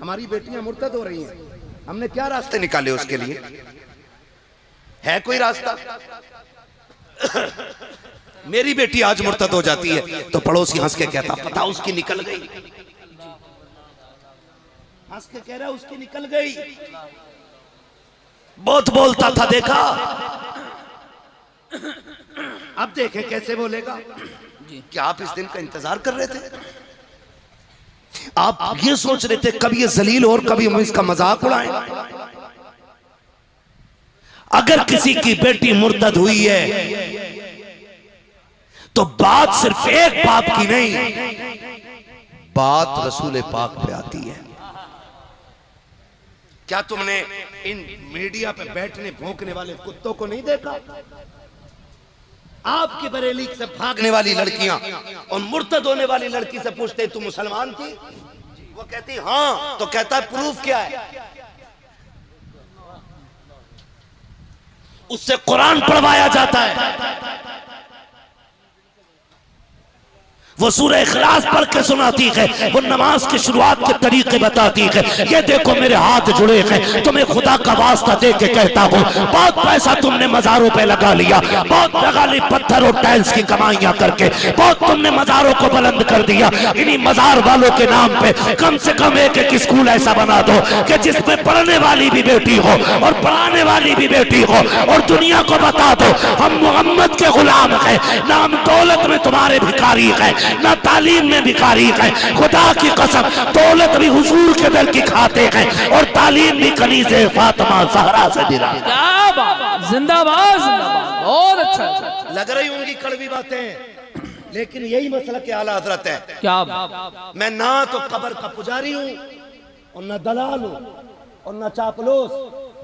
हमारी बेटियां मुर्तद हो रही हैं, हमने क्या रास्ते निकाले उसके लिए? है कोई रास्ता? मेरी बेटी आज मुर्तद हो जाती है तो पड़ोसी हंस के कहता पता उसकी निकल गई, हंस के कह रहा उसकी निकल गई। बहुत बोलता था देखा, अब देखे कैसे बोलेगा। क्या आप इस दिन का इंतजार कर रहे थे? आप ये सोच रहे थे कभी ये जलील और कभी हम इसका मजाक उड़ाएं? अगर किसी की बेटी मुर्तद हुई है तो बात सिर्फ एक बाप की नहीं, बात रसूल पाक पे आती है। क्या तुमने इन मीडिया पे बैठने भौंकने वाले कुत्तों को नहीं देखा? आपकी बरेली से भागने वाली लड़कियां और मुर्तद होने वाली लड़की से पूछते तू मुसलमान थी? वो कहती हाँ, तो कहता है प्रूफ क्या है? उससे कुरान पढ़वाया जाता है, वो सूरह इखलास पढ़ के सुनाती है, वो नमाज की शुरुआत के तरीके बताती है। ये देखो मेरे हाथ जुड़े हैं, तुम्हें खुदा का वास्ता दे के कहता हूँ, बहुत पैसा तुमने मजारों पे लगा लिया, बहुत लगाली पत्थर और टाइल्स की कमाइयां करके बहुत तुमने मजारों को बुलंद कर दिया। इन्हीं मजार वालों के नाम पे कम से कम एक स्कूल ऐसा बना दो कि जिसमें पढ़ने वाली भी बेटी हो और पढ़ाने वाली भी बेटी हो, और दुनिया को बता दो हम मोहम्मद के गुलाम हैं, ना हम दौलत में तुम्हारे भिखारी हैं, ना तालीम में भिखारी है। खुदा की कसम दौलत भी हुजूर के दर की खाते हैं और तालीम भी कनीज़े फातिमा ज़हरा से मिला। क्या बात, जिंदाबाद जिंदाबाद, बहुत अच्छा। लग रही होंगी कड़वी बातें, लेकिन यही मसला के आला हजरत है। क्या बात, मैं ना तो कब्र का पुजारी हूँ और ना दलाल हूँ और ना चापलोस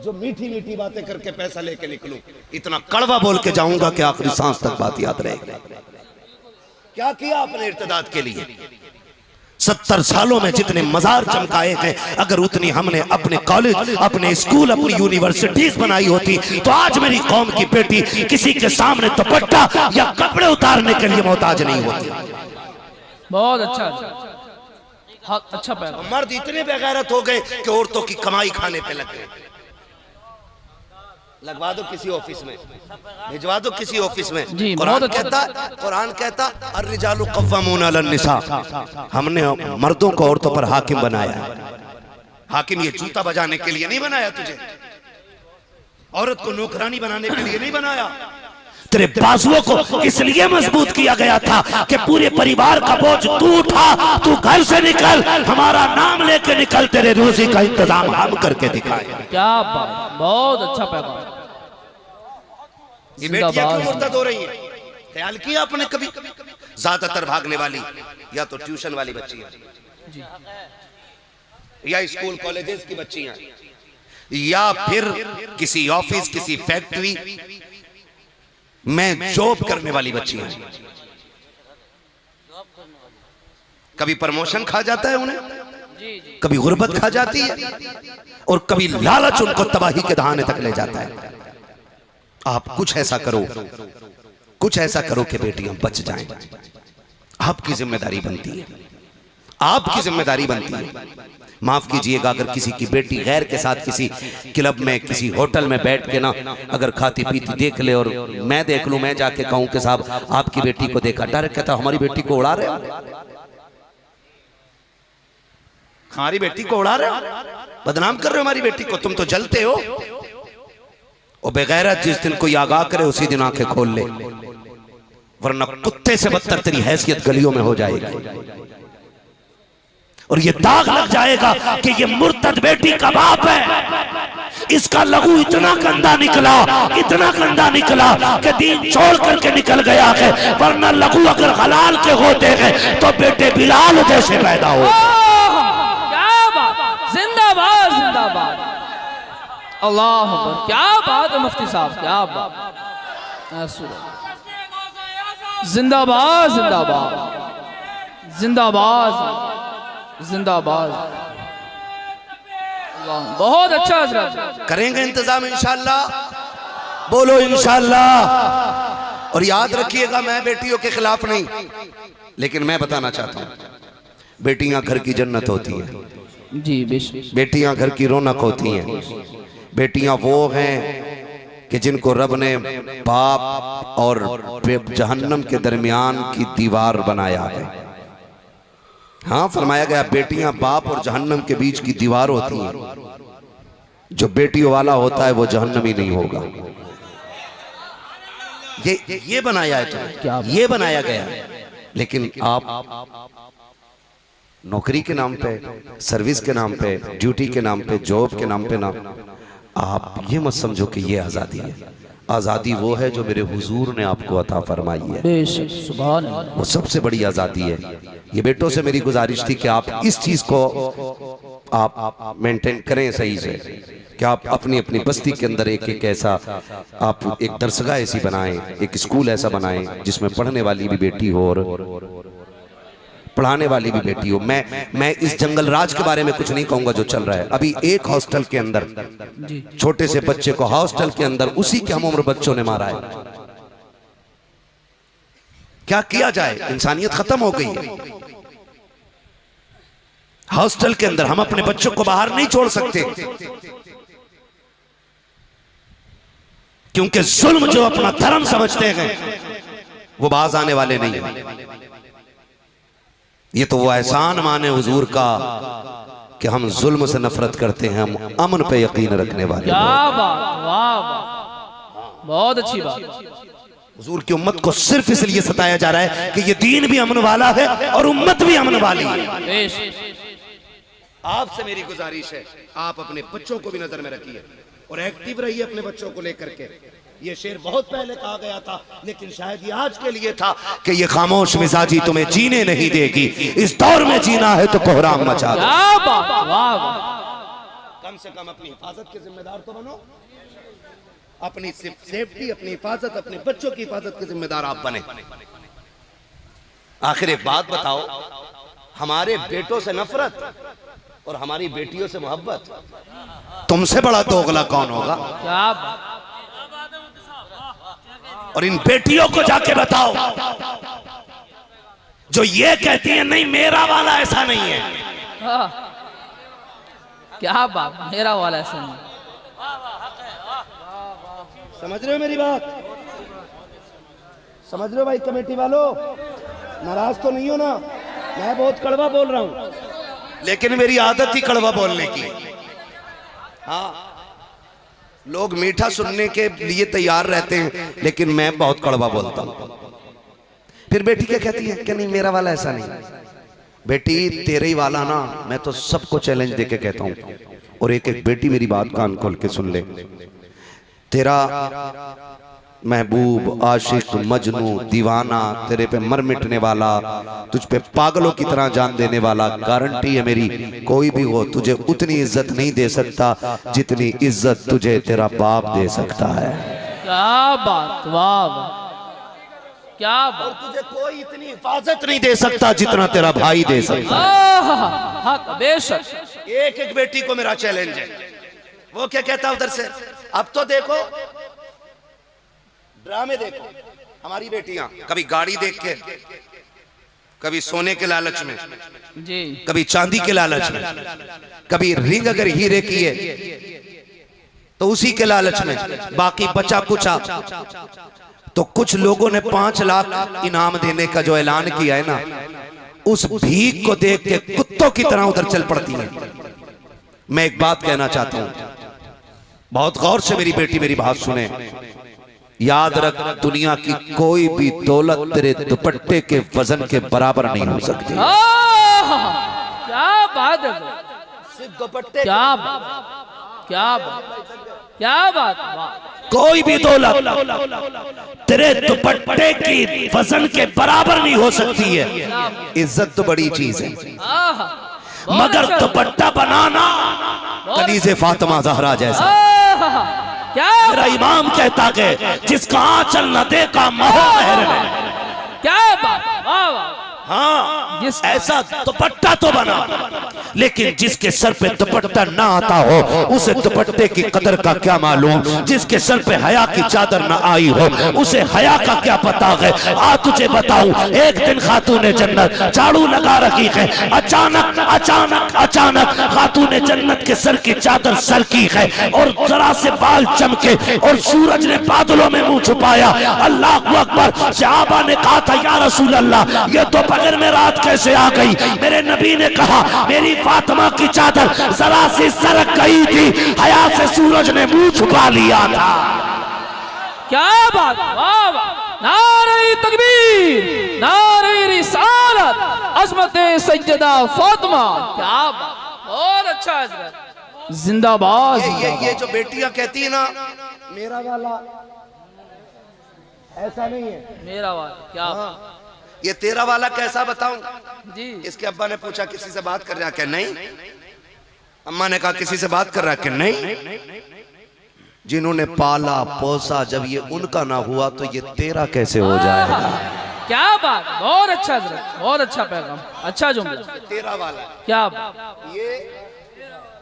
जो मीठी मीठी बातें करके पैसा लेके निकलूं। इतना कड़वा बोल के जाऊंगा कि आखिरी सांस तक बात याद रहेगी। क्या किया आपने इर्तिदाद के लिए? 70 सालों में जितने मजार चमकाए हैं, अगर उतनी हमने अपने कॉलेज, अपने स्कूल, अपनी यूनिवर्सिटीज बनाई होती तो आज मेरी कौम की बेटी किसी के सामने दुपट्टा या कपड़े उतारने के लिए मोहताज नहीं होती। बहुत अच्छा, अच्छा पैगाम। मर्द इतने बेगैरत हो गए कि औरतों की कमाई खाने पे लग गए। लगवा दो किसी ऑफिस में, भिजवा दो किसी ऑफिस में। कुरान कहता अर्रिजालु कव्वामून अलन निसा, हमने मर्दों को औरतों पर हाकिम बनाया। हाकिम ये जूता बजाने के लिए नहीं बनाया तुझे, औरत को नौकरानी बनाने के लिए नहीं बनाया। तेरे बाजुओं को इसलिए मजबूत किया गया था कि पूरे परिवार का बोझ तू उठा, तू घर से निकल, हमारा नाम लेके निकल, तेरे रोजी का इंतजाम हम करके दिखाए। क्या बात, बहुत अच्छा पैगाम। ये बेटियां क्यों मुर्तद हो रही हैं? ख्याल किया आपने कभी? ज्यादातर भागने वाली या तो ट्यूशन वाली बच्चियां, या स्कूल कॉलेजेस की बच्चियां, या फिर किसी ऑफिस, किसी फैक्ट्री में जॉब करने वाली बच्चियां। कभी प्रमोशन खा जाता है उन्हें, कभी गुर्बत खा जाती है, और कभी लालच उनको तबाही के दहाने तक ले जाता है। आप कुछ ऐसा करो, कुछ ऐसा करो कि बेटियां बच जाएं। आपकी जिम्मेदारी बनती है, आपकी जिम्मेदारी बनती है। माफ कीजिएगा, अगर किसी की बेटी गैर के साथ किसी क्लब में, किसी होटल में बैठ के ना अगर खाती पीती देख ले और मैं देख लूं, मैं जाके कहूं कि साहब आपकी बेटी को देखा, डायरेक्ट कहता हमारी बेटी को उड़ा रहे हो, हमारी बेटी को उड़ा रहे हो, बदनाम कर रहे हो हमारी बेटी को, तुम तो जलते हो। और बेगैरत जिस दिन कोई आगाह करे उसी दिन आंखें खोल ले, वरना कुत्ते से बदतर तेरी हैसियत गलियों में हो जाएगी और ये दाग लग जाएगा कि ये मुर्तद बेटी का बाप है। इसका लहू इतना गंदा निकला, इतना गंदा निकला कि दीन छोड़ करके निकल गया है, वरना लहू अगर हलाल के होते हैं तो बेटे बिलाल जैसे पैदा हो। क्या बात, जिंदाबाद जिंदाबाद, अल्लाह अकबर। क्या बात है मुफ्ती साहब, क्या बात, जिंदाबाद जिंदाबाद जिंदाबाद जिंदाबाद। बहुत अच्छा हजरत, करेंगे इंतजाम इंशाअल्लाह, बोलो इंशाअल्लाह। और याद रखिएगा मैं बेटियों के खिलाफ नहीं, लेकिन मैं बताना चाहता हूं बेटियां घर की जन्नत होती है। जी बेशक। बेटियां घर की रौनक होती हैं। बेटियां वो हैं कि जिनको रब ने बाप और जहन्नम के दरमियान की दीवार बनाया है। हाँ, फरमाया गया बेटियां बाप और जहन्नम के बीच की दीवार होती हैं। जो बेटियों वाला होता है वो जहन्नमी नहीं होगा। ये बनाया है तो ये बनाया गया है। लेकिन आप नौकरी के नाम पे, सर्विस के नाम पे, ड्यूटी के नाम पे, जॉब के नाम पे ना, आप ये मत समझो कि ये आज़ादी है। आज़ादी वो है जो मेरे हुजूर ने आपको अता फरमाई है। बेशक, सुभान अल्लाह। वो सबसे बड़ी आज़ादी है। ये बेटों से मेरी गुजारिश थी कि आप इस चीज़ को आप मेंटेन करें सही से, कि आप अपनी अपनी बस्ती के अंदर एक एक ऐसा आप एक दरसगाह ऐसी बनाएं, एक स्कूल ऐसा बनाएं जिसमें पढ़ने वाली भी बेटी हो और पढ़ाने वाली भी बेटी हो। मैं इस जंगल राज के बारे में कुछ नहीं कहूंगा जो चल रहा है। अभी एक हॉस्टल के अंदर छोटे से बच्चे को हॉस्टल के अंदर उसी के हम उम्र बच्चों ने मारा है। क्या किया जाए? इंसानियत खत्म हो गई है। हॉस्टल के अंदर हम अपने बच्चों को बाहर नहीं छोड़ सकते, क्योंकि जुल्म जो अपना धर्म समझते हैं वो बाज आने वाले नहीं है। ये तो वो एहसान माने हुजूर का कि हम जुल्म से नफरत करते हैं, हम अमन पे यकीन रखने वाले। क्या बात, वाह वाह, बहुत अच्छी बात। हुजूर की उम्मत को सिर्फ इसलिए सताया जा रहा है कि ये दीन भी अमन वाला है और उम्मत भी अमन वाली है। आपसे मेरी गुजारिश है, आप अपने बच्चों को भी नजर में रखिए और एक्टिव रहिए अपने बच्चों को लेकर के। ये शेर बहुत पहले कहा गया था, लेकिन शायद ये आज के लिए था कि ये खामोश मिजाजी तुम्हें जीने नहीं देगी। इस दौर में जीना है तो कोहराम मचा दो। कम से कम अपनी हिफाजत के जिम्मेदार तो बनो। अपनी सेफ्टी, अपनी हिफाजत, अपने बच्चों की हिफाजत के जिम्मेदार आप बने। आखिर एक बात बताओ, हमारे बेटों से नफरत और हमारी बेटियों से मोहब्बत, तुमसे बड़ा दोगला कौन होगा? क्या? और इन बेटियों को जाके बताओ जो ये कहती है नहीं मेरा वाला ऐसा नहीं है। क्या बात, मेरा वाला ऐसा नहीं। समझ रहे हो मेरी बात? समझ रहे हो भाई कमेटी वालों? नाराज तो नहीं हो ना? मैं बहुत कड़वा बोल रहा हूं, लेकिन मेरी आदत ही कड़वा बोलने की। हाँ, लोग मीठा सुनने के लिए तैयार रहते हैं, लेकिन मैं बहुत कड़वा बोलता हूं। फिर बेटी क्या कहती है कि नहीं मेरा वाला ऐसा नहीं। बेटी तेरे ही वाला ना, मैं तो सबको चैलेंज देके कहता हूं। और एक एक बेटी मेरी बात कान खोल के सुन ले। तेरा महबूब, आशिक, मजनू, दीवाना, तेरे पे मर मिटने वाला, तुझ पे पागलों की तरह जान देने वाला, गारंटी है मेरी कोई भी हो तुझे उतनी इज्जत नहीं दे सकता जितनी इज्जत तुझे तेरा बाप दे सकता है। क्या बात, वाह वाह, क्या बात। और तुझे कोई इतनी हिफाजत नहीं दे सकता जितना तेरा भाई दे सकता है। बेशक। एक एक बेटी को मेरा चैलेंज है। वो क्या कहता उधर से, अब तो देखो ड्रामे देखो। हमारी बेटियां कभी गाड़ी देख के, कभी सोने के लालच में जी, कभी चांदी के लालच में, कभी रिंग अगर हीरे की है तो उसी के लालच में, बाकी बचा कुचा। तो कुछ लोगों ने 5 लाख इनाम देने का जो ऐलान किया है ना, उस भीख को देख के कुत्तों की तरह उधर चल पड़ती है। मैं एक बात कहना चाहता हूं, बहुत गौर से मेरी बेटी मेरी बात सुने। याद रख, दुनिया की कोई भी दौलत तेरे दुपट्टे के वजन के बराबर नहीं हो सकती। क्या बात है, सिर्फ दुपट्टे, क्या बात, क्या बात, क्या बात। कोई भी दौलत तेरे दुपट्टे की वजन के बराबर नहीं हो सकती है। इज्जत तो बड़ी चीज है, मगर दुपट्टा बनाना कनीज़े फातिमा ज़हरा जैसा। क्या मेरा इमाम कहता है जिसका आंचल न देखा महो महर में। क्या बात, वाह वाह। हाँ जिस ऐसा दुपट्टा तो बना, लेकिन जिसके सर पे दुपट्टा ना आता हो उसे दुपट्टे की कदर का क्या मालूम। जिसके सर पे हया की चादर ना आई हो उसे हया का क्या पता है। आ तुझे बताऊं, एक दिन खातूने जन्नत झाड़ू लगा रही है, अचानक अचानक अचानक खातूने जन्नत के सर की चादर सर की है और जरा से बाल चमके और सूरज ने बादलों में मुंह छुपाया। अल्लाह अकबर। सहाबा ने कहा था या रसूल अल्लाह ये दोपहर में रात कैसे आ गई। मेरे नबी ने कहा मेरी फातिमा की चादर जरा से सरक गई थी, हया से सूरज ने मुंह छुपा लिया था। क्या बात, वाह वाह, नारे तकबीर, नारे रिसालत, अज़मत सैयदा फातिमा, क्या बात, बहुत अच्छा हज़रत, जिंदाबाद। ये जो बेटियां कहती है ना मेरा वाला, ऐसा नहीं है मेरा वाला, क्या ये तेरा वाला कैसा बताऊं जी। इसके अब्बा ने पूछा किसी से बात कर रहा क्या? नहीं। अम्मा ने कहा किसी से बात कर रहा क्या? नहीं। जिन्होंने पाला पोसा जब ये उनका ना हुआ तो ये तेरा कैसे हो जाएगा। क्या बात, बहुत अच्छा हज़रत, बहुत अच्छा पैगाम, अच्छा जुमला। तेरा वाला, क्या बात, ये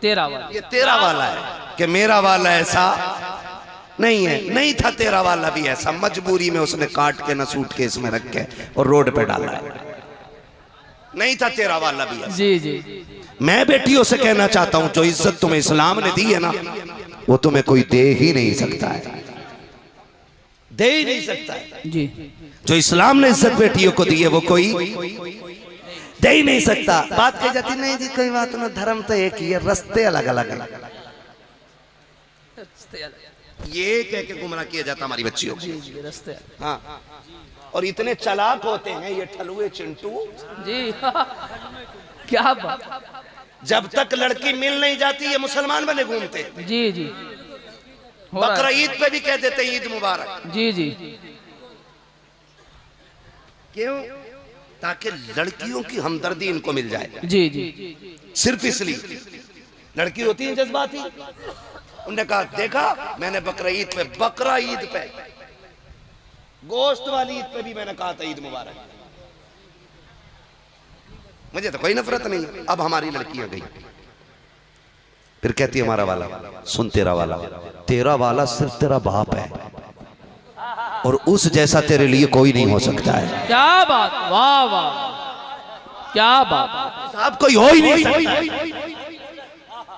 तेरा वाला, ये तेरा वाला है कि मेरा वाला ऐसा नहीं है। नहीं था तेरा वाला भी ऐसा, मजबूरी में उसने काट के न सूटकेस में रख के और रोड पे डाला है। नहीं था तेरा वाला भी ऐसा। जी जी। मैं बेटियों से कहना चाहता हूं जो इज्जत तुम्हें इस्लाम ने दी है ना वो तुम्हें कोई दे ही नहीं सकता है, दे ही नहीं सकता है। जी। जो इस्लाम ने इज्जत बेटियों को दी है वो कोई दे ही नहीं सकता। बात कही जाती नहीं जी कोई बात ना, धर्म तो एक ही है, रास्ते अलग अलग है। ये कह के गुमराह किया जाता हमारी बच्चियों को। जी रास्ते, हाँ, और इतने चालाक होते हैं ये ठलुए चिंटू जी। क्या बात, जब तक लड़की मिल नहीं जाती ये मुसलमान बने घूमते। जी जी। बकरा ईद पे भी कह देते ईद मुबारक। जी जी। क्यों? ताकि लड़कियों की हमदर्दी इनको मिल जाए। जी जी। सिर्फ इसलिए लड़की होती है जज्बाती। उन्होंने कहा देखा मैंने बकरा ईद पे गोश्त वाली ईद पे भी मैंने कहा था ईद मुबारक। मुझे तो कोई नफरत नहीं। अब हमारी लड़कियां गई फिर कहती है हमारा वाला सुन, तेरा वाला सिर्फ तेरा बाप है और उस जैसा तेरे लिए कोई नहीं हो सकता है। क्या बात, वाह वाह, क्या बात, साहब कोई हो ही नहीं सकता।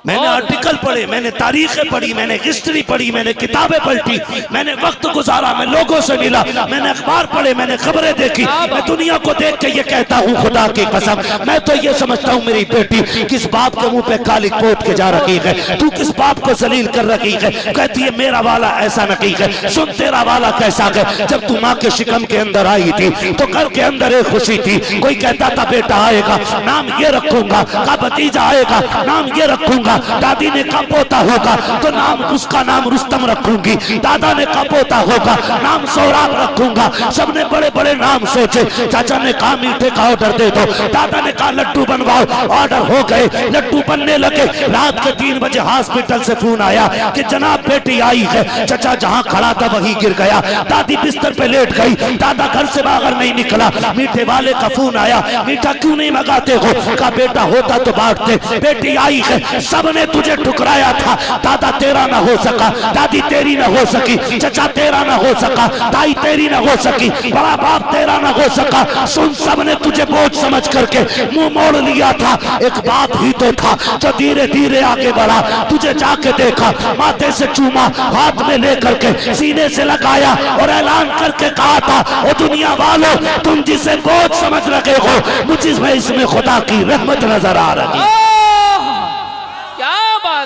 मैंने आर्टिकल पढ़े, मैंने तारीखें पढ़ी, मैंने हिस्ट्री पढ़ी, मैंने किताबें पलटी, मैंने वक्त गुजारा, मैं लोगों से मिला, मैंने अखबार पढ़े, मैंने खबरें देखी। मैं दुनिया को देख के ये कहता हूँ खुदा की कसम मैं तो ये समझता हूँ मेरी बेटी किस बाप के मुंह पे काली पोत के जा रही है, तू किस बाप को जलील कर रही है। कहती है मेरा वाला ऐसा नहीं है। सुन तेरा वाला कैसा है। जब तू माँ के शिकम के अंदर आई थी तो घर के अंदर एक खुशी थी। कोई कहता था बेटा आएगा नाम ये रखूंगा, का भतीजा आएगा नाम ये रखूंगा, दादी ने कहा पोता होगा तो नाम उसका नाम रुस्तम रखूंगी, दादा ने कहा पोता होगा नाम सोहराब रखूंगा। सबने बड़े बड़े नाम सोचे। चाचा ने कहा मीठे का ऑर्डर दे दो, दादा ने कहा लड्डू बनवाओ, ऑर्डर हो गए, लड्डू बनने लगे। रात के 3 बजे हॉस्पिटल से फोन आया कि जनाब बेटी आई है। चाचा जहां खड़ा था वहीं गिर गया, दादी बिस्तर पे लेट गई, दादा घर से बाहर नहीं निकला। मीठे वाले का फोन आया, मीठा क्यों नहीं मंगाते हो? कहा बेटा होता तो बांटते, बेटी आई है, सबने तुझे ठुकराया था, दादा तेरा ना हो सका, दादी तेरी ना हो सकी, चचा तेरा ना हो सका, ताई तेरी ना हो सकी, बड़ा बाप तेरा ना हो सका। सुन सबने तुझे बोझ समझ करके मुंह मोड़ लिया था। एक बाप ही तो था जो धीरे धीरे आगे बढ़ा, तुझे जाके देखा, माथे से चूमा, हाथ में लेकर के सीने से लगाया और ऐलान करके कहा था ओ दुनिया वालों तुम जिसे बोझ समझ रहे हो मुझे इसमें खुदा की रहमत नजर आ रही।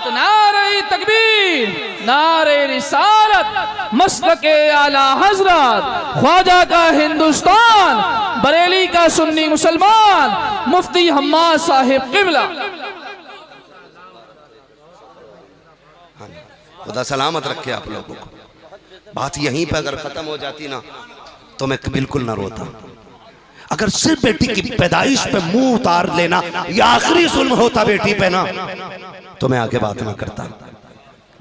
नारे तकबीर, नारे रिसालत, मसलके आला हजरत, ख्वाजा का हिंदुस्तान, बरेली का सुन्नी मुसलमान, मुफ्ती हम्माद साहिब किबला। खुदा सलामत रखे आप लोगों को। बात यहीं पर अगर खत्म हो जाती ना तो मैं बिल्कुल ना रोता। अगर सिर्फ बेटी की पैदाइश पे मुंह उतार लेना या आखिरी जुल्म होता बेटी पे ना तो मैं आगे बात ना करता।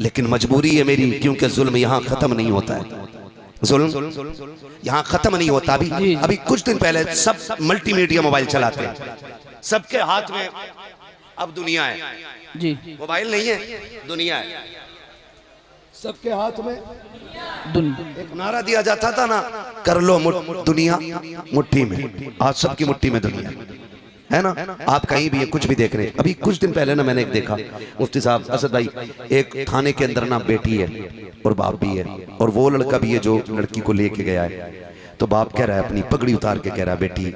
लेकिन मजबूरी है मेरी क्योंकि जुल्म यहां खत्म नहीं होता है। जुल्म यहाँ खत्म नहीं होता। अभी कुछ दिन पहले सब मल्टीमीडिया मोबाइल चलाते हैं, सबके हाथ में अब दुनिया है जी, मोबाइल नहीं है, दुनिया है सबके हाथ में। दुनिया एक नारा दिया जाता था ना, कर लो दुनिया मुट्ठी में, आज सबकी मुट्ठी में दुनिया है ना। आप कहीं भी कुछ भी देख रहे हैं। अभी कुछ दिन पहले ना मैंने एक देखा, मुफ्ती साहब असद भाई, एक थाने के अंदर ना बेटी है और बाप भी है, और वो लड़का भी है जो लड़की को लेके गया है। तो बाप कह रहा है, अपनी पगड़ी उतार के कह रहा है, बेटी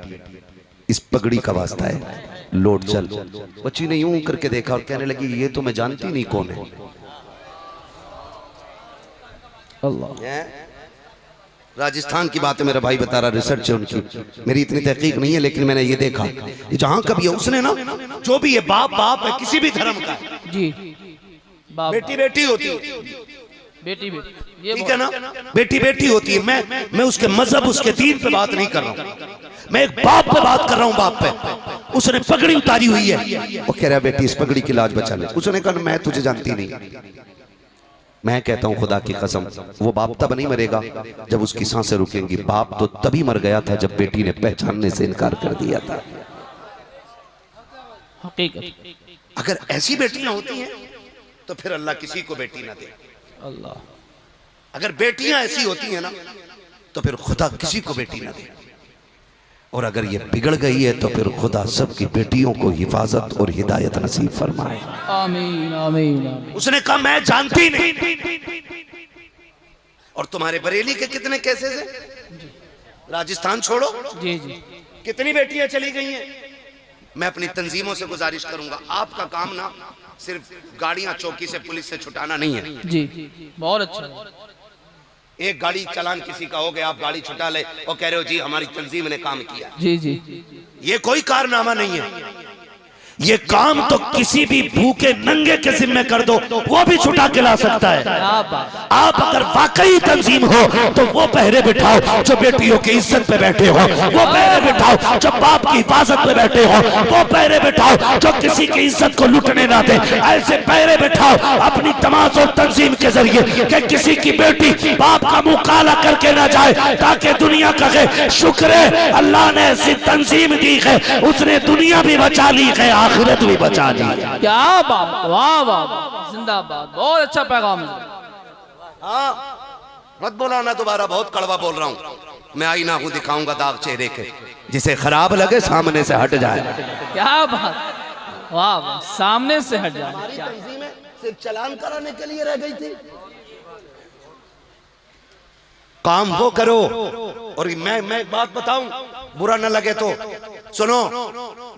इस पगड़ी का वास्ता है, लौट चल। बच्ची ने यूं करके देखा और कहने लगी, ये तो मैं जानती नहीं कौन है। अल्लाह, राजस्थान की बात है, मेरा भाई बता रहा, रिसर्च है उनकी, मेरी इतनी तहकीक नहीं है, लेकिन मैंने ये देखा, ये जहां कभी है उसने ना, जो भी है बाप बाप है, किसी भी धर्म का जी, बाप बेटी बेटी होती है, बेटी बेटी, ये ठीक है ना, बेटी बेटी होती है। मैं उसके मजहब उसके दीन पे बात नहीं कर रहा हूँ, मैं एक बाप पे बात कर रहा हूँ। बाप पे उसने पगड़ी उतारी हुई है, वो कह रहा है, बेटी इस पगड़ी की लाज बचा ले। उसने कहा, मैं तुझे जानती नहीं। मैं कहता हूं खुदा की कसम, वो बाप तब नहीं मरेगा जब उसकी सांसें रुकेंगी। बाप तो तभी मर गया था जब बेटी ने पहचानने से इनकार कर दिया था। हकीकत। अगर ऐसी बेटियां होती हैं तो फिर अल्लाह किसी को बेटी ना दे। अल्लाह, अगर बेटियां ऐसी होती हैं ना तो फिर खुदा किसी को बेटी ना दे। और अगर ये बिगड़ गई है तो फिर खुदा सबकी बेटियों को हिफाजत और हिदायत नसीब फरमाए। आमीन आमीन आमीन। उसने कहा, मैं जानती नहीं। और तुम्हारे बरेली के कितने केसेस हैं? राजस्थान छोड़ो, जी जी, कितनी बेटियां चली गई हैं। मैं अपनी तंजीमों से गुजारिश करूंगा, आपका काम ना सिर्फ गाड़ियां चौकी से पुलिस से छुटाना नहीं है। जी, बहुत अच्छा। एक गाड़ी चालान किसी का हो गया, आप गाड़ी छुटा ले और कह रहे हो जी हमारी तंजीम ने काम किया। जी जी, ये कोई कारनामा नहीं है। ये काम तो किसी भी भूखे नंगे के जिम्मे कर दो, वो भी छुटा के ला सकता है। आप अगर वाकई तंजीम हो तो वो पहरे बिठाओ जो बेटियों की इज्जत पे बैठे हो, वो पहरे बिठाओ जो बाप की हिफाजत पे बैठे हो, वो पहरे बिठाओ जो किसी की इज्जत को लूटने ना दे। ऐसे पहरे बिठाओ अपनी तमाम और तंजीम के जरिए कि किसी की बेटी बाप का मुंह काला करके ना जाए, ताकि दुनिया कहे शुक्र है अल्लाह ने ऐसी तंजीम दी है, उसने दुनिया भी बचा ली है, आखिरत भी बचा ली। क्या बात, वाह वाह, जिंदाबाद, बहुत अच्छा पैगाम है। हाँ, मत बोला ना दोबारा, बहुत कड़वा बोल रहा हूँ। मैं आईना हूँ, दिखाऊंगा दाग चेहरे के, जिसे खराब लगे सामने से हट जाए। क्या बात, वाह वाह, सामने से हट जाए। तंजीमें सिर्फ चलान कराने के लिए रह गई थी। काम वो करो। और मैं एक बात बताऊं, बुरा न लगे तो सुनो,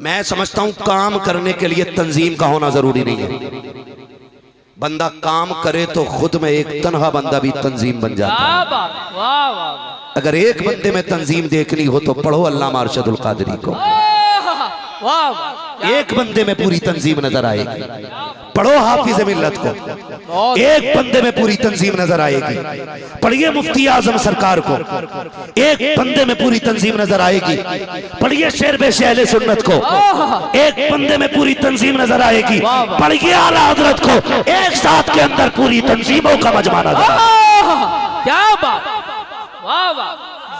मैं समझता हूं काम करने के लिए तंजीम का होना जरूरी नहीं है। बंदा काम करे तो खुद में एक तनहा बंदा भी तंजीम बन जाता है। वाह वाह, अगर एक बंदे में तंजीम देखनी हो तो पढ़ो अल्लामा अरशदुल कादरी को। वाह, एक बंदे में पूरी तंजीम नजर आएगी। पढ़ो हाफिज मिल्लत को, एक बंदे में पूरी तंजीम नजर आएगी। पढ़िए मुफ्ती आजम सरकार को, एक बंदे में पूरी तंजीम नजर आएगी। पढ़िए शेर बेशे अहले सुन्नत को, एक बंदे में पूरी तंजीम नजर आएगी। पढ़िए आला हजरत को, एक साथ के अंदर पूरी तंजीमों का मजमा नजर आएगा। क्या बात, वाह वाह,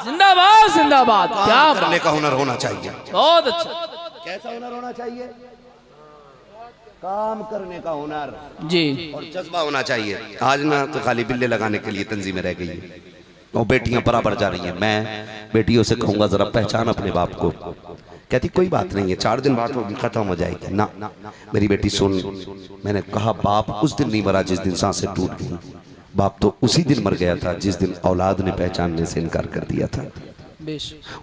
जिंदाबाद जिंदाबाद। क्या करने का हुनर होना चाहिए। बहुत अच्छा। कैसा हुनर होना चाहिए? काम करने का हुनर जी, और जज्बा होना चाहिए। आज ना तो खाली बिल्ले लगाने के लिए तंजीमें रह गई है, और बेटियां बराबर जा रही हैं। मैं बेटियों से कहूंगा जरा पहचान अपने बाप को। कहती कोई बात नहीं है, 4 दिन बाद होगी, खत्म हो जाएगी। ना, मेरी बेटी सुन, मैंने कहा बाप उस दिन नहीं मरा जिस दिन सांसें टूट गई, बाप तो उसी दिन मर गया था जिस दिन औलाद ने पहचानने से इनकार कर दिया था।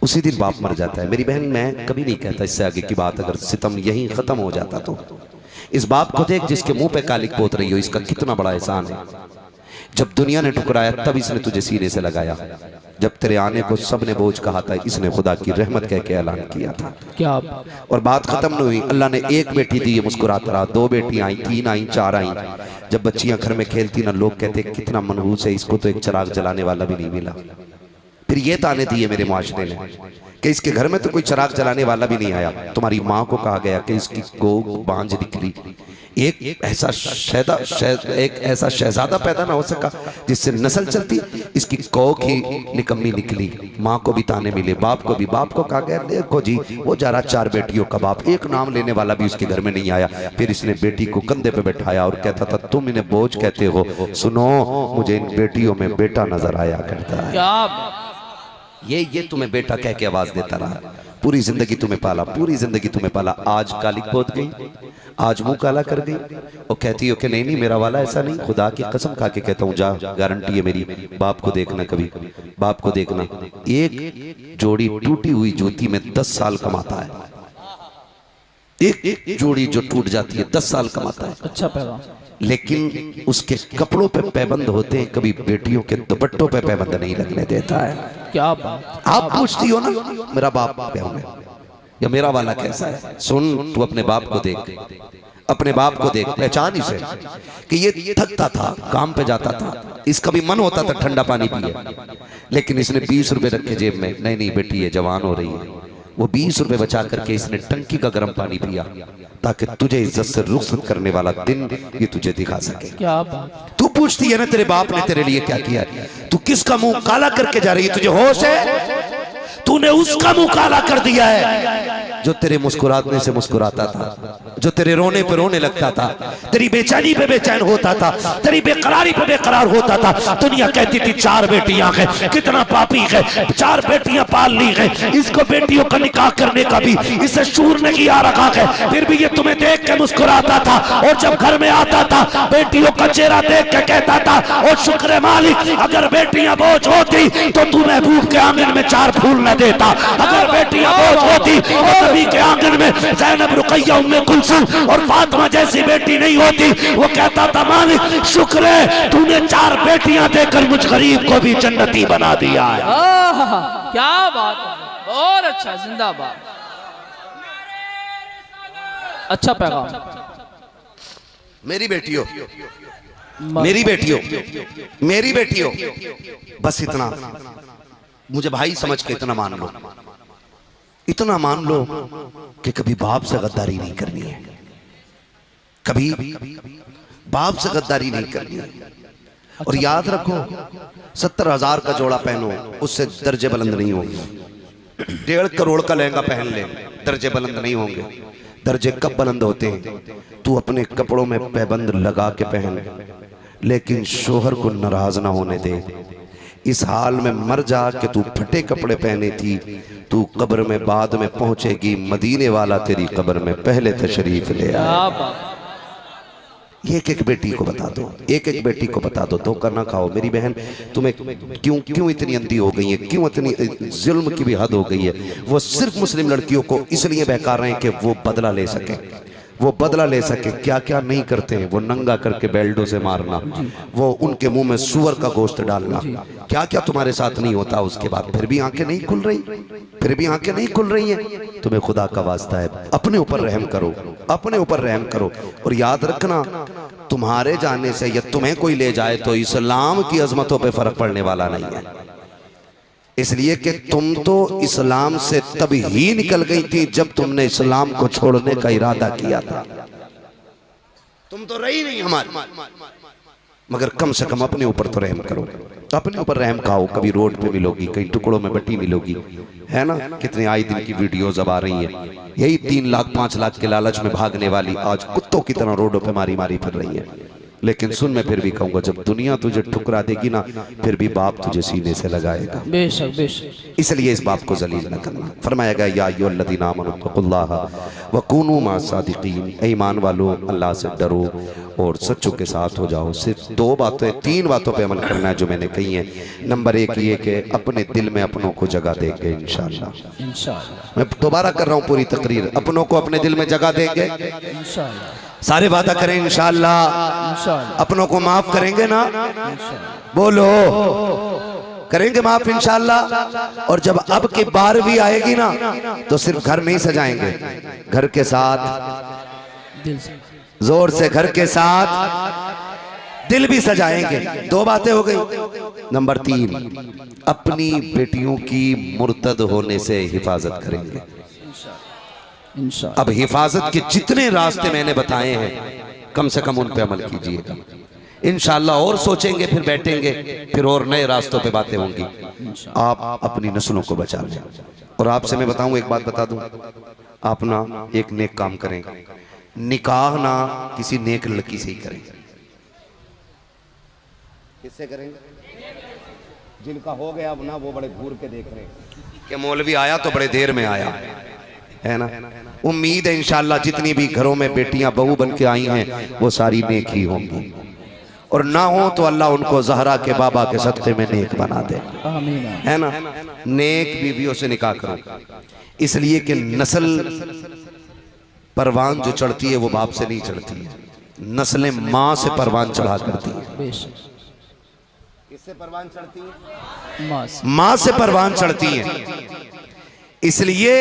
उसी दिन बाप मर जाता है। मेरी बहन, मैं कभी नहीं कहता इससे आगे की बात, अगर सितम यहीं खत्म हो जाता तो। इस बाप को देख जिसके मुंह पे कालिक पोत रही हो, इसका कितना बड़ा एहसान है। जब दुनिया ने ठुकराया तब इसने तुझे सीने से लगाया। जब तेरे आने को सबने बोझ कहा था, इसने खुदा की रहमत कह के ऐलान किया था। क्या और बात खत्म नहीं हुई। अल्लाह ने एक बेटी दी, मुस्कुराता रहा। 2 बेटी आई, 3 आई, 4 आई। जब बच्चियां घर में खेलती ना, लोग कहते कितना मनहूस है, इसको तो एक चिराग जलाने वाला भी नहीं मिला। फिर ये ताने दिए मेरे मुआशरे ने कि इसके घर में तो कोई चिराग जलाने वाला भी नहीं आया। तुम्हारी माँ को कहा गया कि इसकी गोद बांझ निकली, एक ऐसा एक ऐसा शहजादा पैदा ना हो सका जिससे नस्ल चलती। इसकी कौक ही निकम्मी निकली, माँ को भी ताने मिले, बाप को भी। बाप को कहा गया देखो जी वो जा रहा 4 बेटियों का बाप, एक नाम लेने वाला भी उसके घर में नहीं आया। फिर इसने बेटी को कंधे पे बैठाया और कहता था तुम इन्हें बोझ कहते हो, सुनो मुझे इन बेटियों में बेटा नजर आया करता है। ये तुम्हें बेटा कह के आवाज देता रहा, पूरी जिंदगी तुम्हें पाला, पूरी जिंदगी तुम्हें पाला। आज काली पोत गई, आज मुंह काला कर गई और कहती हो कि नहीं नहीं मेरा वाला ऐसा नहीं। खुदा की कसम खा के कहता हूँ, जा गारंटी है मेरी, बाप को देखना कभी, बाप को देखना। एक जोड़ी टूटी हुई जूती में 10 साल कमाता है, एक जोड़ी जो टूट जाती है 10 साल कमाता है। अच्छा पैगाम। लेकिन उसके कपड़ों पे पैबंद होते हैं, कभी बेटियों के दुपट्टों पे पैबंद नहीं लगने देता है। क्या बात। आप पूछती हो ना मेरा बाप क्या है या मेरा वाला कैसा है, सुन तू अपने बाप को देख, अपने बाप को देख, पहचान इसे कि ये थकता था, काम पे जाता था, इसका भी मन होता था ठंडा पानी पिए, लेकिन इसने 20 रुपए रखे जेब में। नहीं नहीं बेटी ये जवान हो रही है, वो 20 रुपए बचा करके इसने टंकी का गर्म पानी पिया ताकि तुझे इज्जत से रुखसत करने वाला दिन ये तुझे दिखा सके। क्या बात। तू पूछती है ना तेरे बाप ने तेरे लिए क्या किया, तू किसका मुंह काला करके जा रही है, तुझे होश है? तूने उसका मुंह काला कर दिया है जो तेरे मुस्कुराने से मुस्कुराता था, जो तेरे रोने पे रोने लगता था, तेरी बेचैनी पे बेचैन होता था, तेरी बेकरारी पे बेकरार होता था। दुनिया कहती थी 4 बेटियां हैं, कितना पापी है, 4 बेटियां पाल ली है, इसको बेटियों का निकाह करने का भी इसे शूर नहीं आ रखा है, फिर भी ये तुम्हें देख के मुस्कुराता था। और जब घर में आता था बेटियों का चेहरा देख के कहता था और शुक्र मालिक अगर बेटियां बोझ होती तो तू महबूब के आंगन में 4 फूल न देता, अगर बेटियां बोझ होती तो नबी के आंगन में ज़ैनब, रुकैया, उम्मे कुलसूम और फातिमा जैसी बेटी नहीं होती। वो कहता था मालिक शुक्र है तूने 4 बेटियां देकर मुझ गरीब को भी जन्नती बना दिया है। क्या बात है, बहुत अच्छा, जिंदाबाद। अच्छा पैगाम। मेरी बेटियों, मेरी बेटियों, मेरी बेटियों, बस इतना मुझे भाई समझ के इतना मान लो, इतना मान लो कि कभी बाप से गद्दारी नहीं करनी है, कभी बाप से गद्दारी नहीं करनी है। और याद रखो 70,000 का जोड़ा पहनो उससे दर्जे बुलंद नहीं होंगे, 1.5 करोड़ का लहंगा पहन ले दर्जे बुलंद नहीं होंगे। दर्जे कब बुलंद होते हैं, तू अपने कपड़ों में पैबंद लगा के पहन, लेकिन शोहर को नाराज ना होने दे। इस हाल में मर जा कि तू फटे कपड़े पहने थी, तू कब्र में बाद में पहुंचेगी, मदीने वाला तेरी कब्र में पहले तशरीफ ले आया। एक एक बेटी को बता दो, एक एक बेटी को बता दो, धोखा ना खाओ। मेरी बहन तुम्हें क्यों इतनी अंधी हो गई है, क्यों इतनी जुल्म की भी हद हो गई है। वो सिर्फ मुस्लिम लड़कियों को इसलिए बहका रहे हैं कि वो बदला ले सके, वो बदला ले सके। क्या क्या नहीं करते हैं वो, नंगा करके बेल्टों से मारना, वो उनके मुंह में सुअर का गोश्त डालना, क्या क्या तुम्हारे साथ नहीं होता। उसके बाद फिर भी आंखें नहीं खुल रही, फिर भी आंखें नहीं खुल रही हैं। तुम्हें खुदा का वास्ता है अपने ऊपर रहम करो, अपने ऊपर रहम करो। और याद रखना तुम्हारे जाने से या तुम्हें कोई ले जाए तो इस्लाम की अजमतों पे फर्क पड़ने वाला नहीं है, इसलिए कि तुम तो इस्लाम से तब ही निकल गई थी जब तुमने इस्लाम को छोड़ने का इरादा किया था। तुम तो रही नहीं हमारी, मगर कम से कम अपने ऊपर तो रहम करो, अपने ऊपर रहम खाओ। कभी रोड पे मिलोगी, कहीं टुकड़ों में बटी मिलोगी, है ना। कितने आए दिन की वीडियोस अब आ रही हैं, यही 3 लाख 5 लाख के लालच में भागने वाली आज कुत्तों की तरह रोडों पे मारी मारी फिर रही है। लेकिन सुन, मैं फिर भी कहूंगा, जब दुनिया तुझे ठुकरा देगी ना, फिर भी बाप तुझे सीने से लगाएगा। बेशक बेशक। इसलिए इस बाप को जलील न करना। फरमाया गया या अय्युहल्लज़ीना आमनू तक़ुल्लाह व कूनू मअस-सादिक़ीन, ईमान वालों अल्लाह से डरो और सच्चों के साथ हो जाओ। सिर्फ 2 बातें, 3 बातों पे अमल करना है जो मैंने कही है। नंबर 1 ये कि अपने दिल में अपनों को जगह देंगे इंशाअल्लाह। इंशाअल्लाह मैं दोबारा कर रहा हूँ पूरी तकरीर, अपनों को अपने दिल में जगह देंगे इंशाअल्लाह। सारे वादा करें इंशाअल्लाह। अपनों को माफ करेंगे ना, बोलो करेंगे माफ इंशाअल्लाह। और जब अब की 12वीं आएगी ना तो सिर्फ घर नहीं सजाएंगे, घर के साथ दिल से, जोर से घर के साथ दिल भी सजाएंगे। 2 बातें हो गई। नंबर 3, अपनी बेटियों की मुर्तद होने से हिफाजत करेंगे। अब हिफाजत के जितने रास्ते मैंने बताए हैं कम से कम उन पे अमल कीजिएगा। इंशाअल्लाह और सोचेंगे, फिर बैठेंगे, फिर और नए रास्तों पे बातें होंगी। आप अपनी नस्लों को बचा लें। और आपसे मैं बताऊं, एक बात बता दूं, आप ना एक नेक काम करें, निकाह ना किसी नेक लड़की से ही करें। किससे करेंगे? जिनका हो गया अब ना, वो बड़े घूर के देख रहे हैं कि मौलवी आया तो बड़े देर में आया, है ना। उम्मीद है इंशाअल्लाह जितनी भी घरों में बेटियां बहू बन के आई हैं वो सारी नेक ही होंगी, और ना हो तो अल्लाह उनको ज़हरा के बाबा के सदक़े में नेक बना दे, है ना। नेक बीवियों से निकाह करो, इसलिए कि नस्ल परवान जो चढ़ती है वो बाप से नहीं चढ़ती है, नस्लें माँ से परवान चढ़ा करती है। किससे परवान चढ़ती है? माँ से परवान चढ़ती है। इसलिए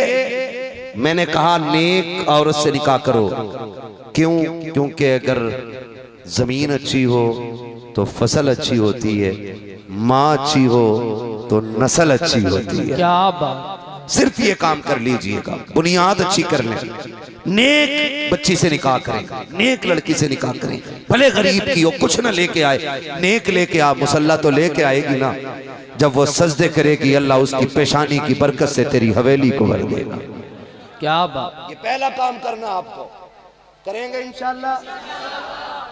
मैंने कहा नेक औरत से निकाह करो। क्यों? क्योंकि अगर जमीन अच्छी हो तो फसल अच्छी होती है, माँ अच्छी हो तो नस्ल अच्छी होती है। क्या बात! सिर्फ ये काम कर लीजिएगा, बुनियाद अच्छी कर लें। नेक बच्ची से निकाह करें, नेक लड़की से निकाह करें, भले गरीब की हो, कुछ ना लेके आए, नेक लेके आ। मुसल्ला तो लेके आएगी ना, जब वो सजदे करेगी अल्लाह उसकी पेशानी की बरकत से तेरी हवेली को भर देगा। क्या बात! ये पहला काम करना आपको, करेंगे इंशाअल्लाह।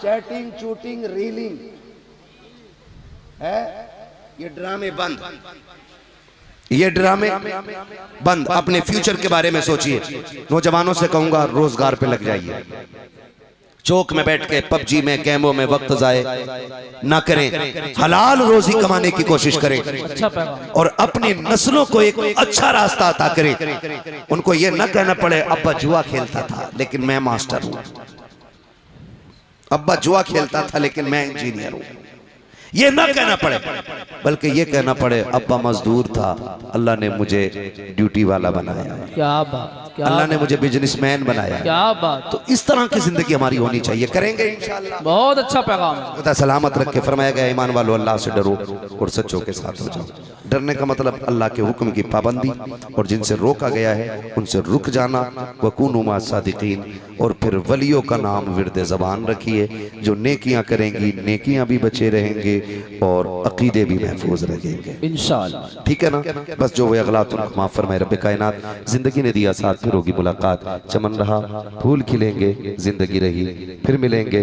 चैटिंग, चूटिंग, रीलिंग है, ये ड्रामे बंद, ये ड्रामे बंद। अपने फ्यूचर के बारे में सोचिए। नौजवानों से कहूंगा रोजगार पे लग जाइए। चौक में बैठ के पबजी में, गेमों में वक्त जाए ना करें, हलाल रोजी कमाने की कोशिश करें, अच्छा पैगाम। और अपनी नस्लों को एक अच्छा रास्ता अता करें। उनको ये ना कहना पड़े अब्बा जुआ खेलता था लेकिन मैं मास्टर हूं, अब्बा जुआ खेलता था लेकिन मैं इंजीनियर हूं, ये ना कहना पड़े, बल्कि ये कहना पड़े अब्बा मजदूर था, अल्लाह ने मुझे ड्यूटी वाला बनाया, क्या बात! क्या अल्लाह ने मुझे बिजनेसमैन बनाया। क्या बात! तो इस तरह की जिंदगी हमारी होनी चाहिए। करेंगे इंशाअल्लाह। बहुत अच्छा पैगाम है। खुदा सलामत रख के फरमाया गया ईमान वालों अल्लाह से डरो और सच्चों के साथ हो जाओ। डरने का मतलब अल्लाह के हुक्म की पाबंदी, और जिनसे रोका गया है उनसे रुक जाना। वकूनु मा सादिकीन। और फिर वलियों का नाम विर्द ज़बान रखिए, जो नेकियां करेंगी नेकियां भी बचे रहेंगे और अकीदे भी महफूज रहेंगे इंशाअल्लाह। ठीक है ना। बस जो वो अगलात उनको माफ़ फरमाए रब्बे कायनात। जिंदगी ने दिया साथ, फिर होगी मुलाकात। चमन रहा फूल खिलेंगे, जिंदगी रही फिर मिलेंगे।